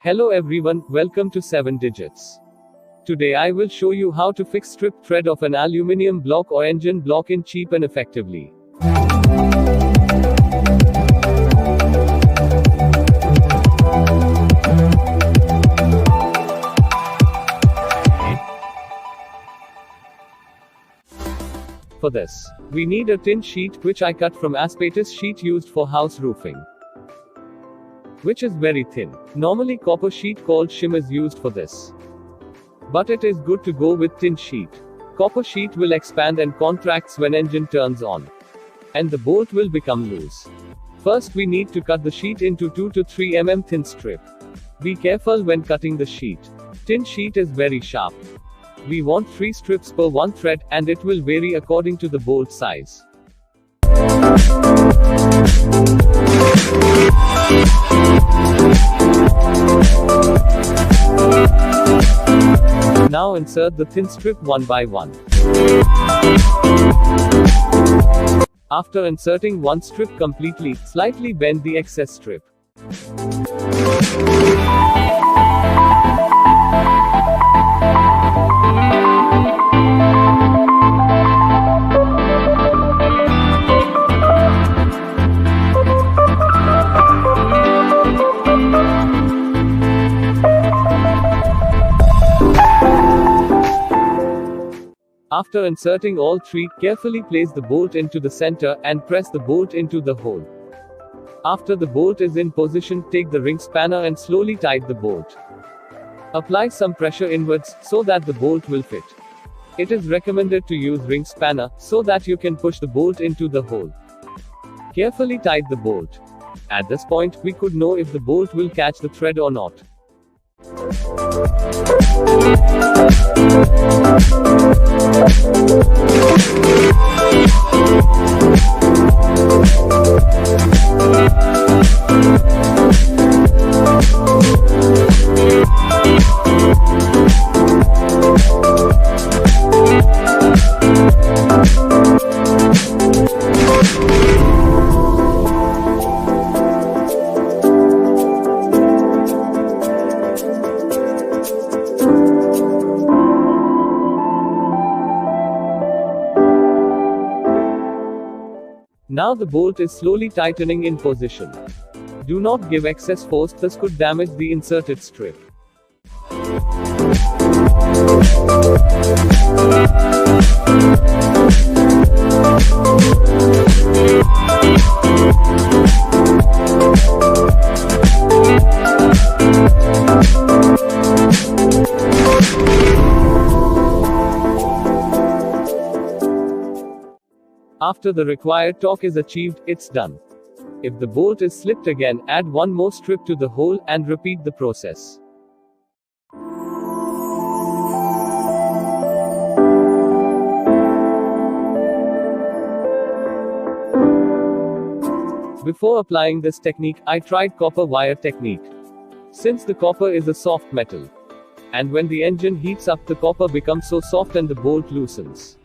Hello everyone, welcome to 7DigitZ. Today I will show you how to fix strip thread of an aluminium block or engine block in cheap and effectively. For this, we need a tin sheet which I cut from asbestos sheet used for house roofing, which is very thin. Normally copper sheet called shim is used for this, but it is good to go with tin sheet. Copper sheet will expand and contracts when engine turns on, and the bolt will become loose. First we need to cut the sheet into 2 to 3 mm thin strip. Be careful when cutting the sheet. Tin sheet is very sharp. We want 3 strips per 1 thread, and it will vary according to the bolt size. Now insert the thin strip one by one. After inserting one strip completely, slightly bend the excess strip. After inserting all 3, carefully place the bolt into the center, and press the bolt into the hole. After the bolt is in position, take the ring spanner and slowly tighten the bolt. Apply some pressure inwards, so that the bolt will fit. It is recommended to use ring spanner, so that you can push the bolt into the hole. Carefully tighten the bolt. At this point, we could know if the bolt will catch the thread or not. Now the bolt is slowly tightening in position. Do not give excess force, this could damage the inserted strip. After the required torque is achieved, it's done. If the bolt is slipped again, add one more strip to the hole, and repeat the process. Before applying this technique, I tried copper wire technique. Since the copper is a soft metal, and when the engine heats up, the copper becomes so soft and the bolt loosens.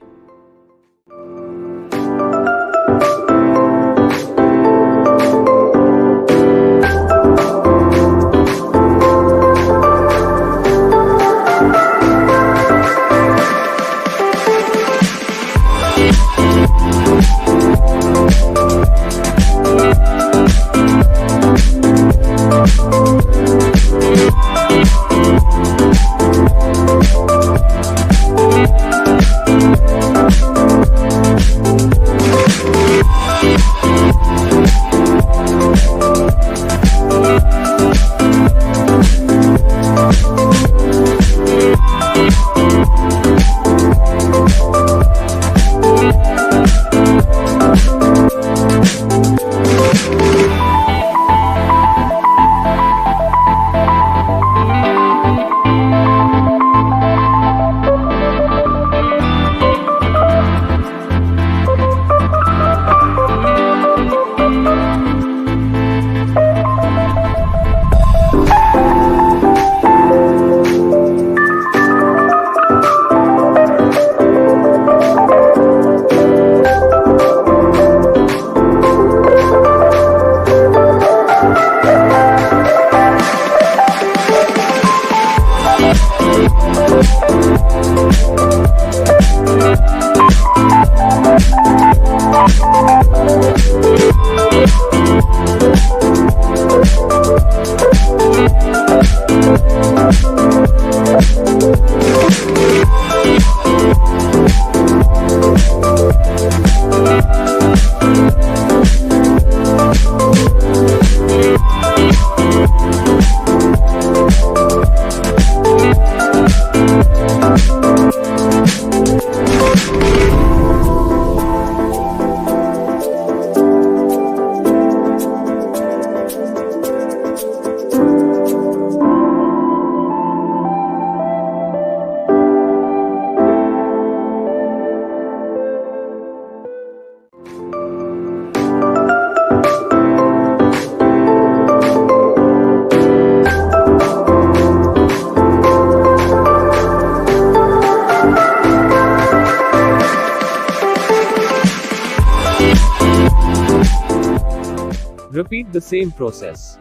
Repeat the same process.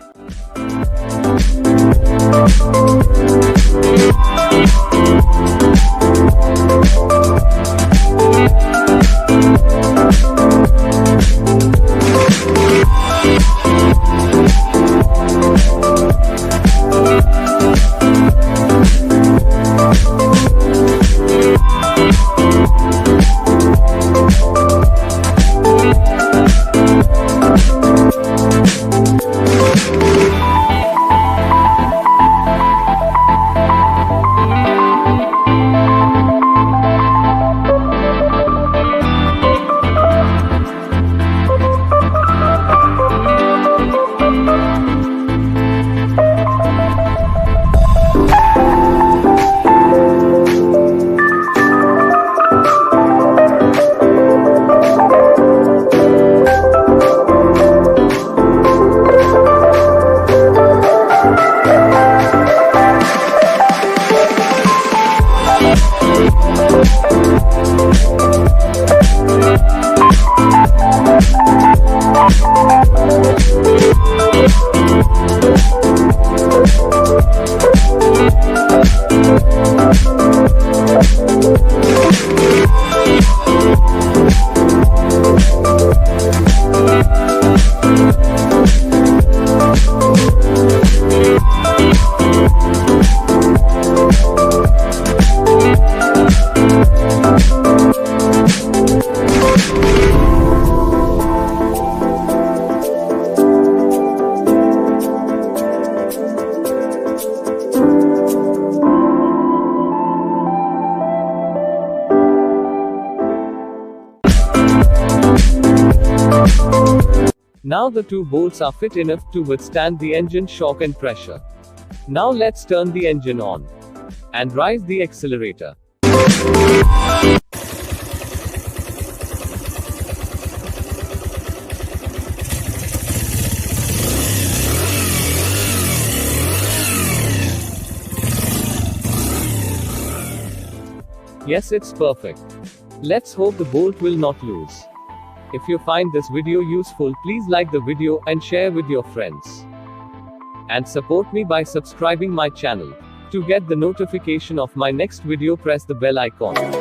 Now the two bolts are fit enough to withstand the engine shock and pressure. Now let's turn the engine on and raise the accelerator. Yes, it's perfect. Let's hope the bolt will not loose. If you find this video useful, please like the video and share with your friends. And support me by subscribing my channel. To get the notification of my next video, press the bell icon.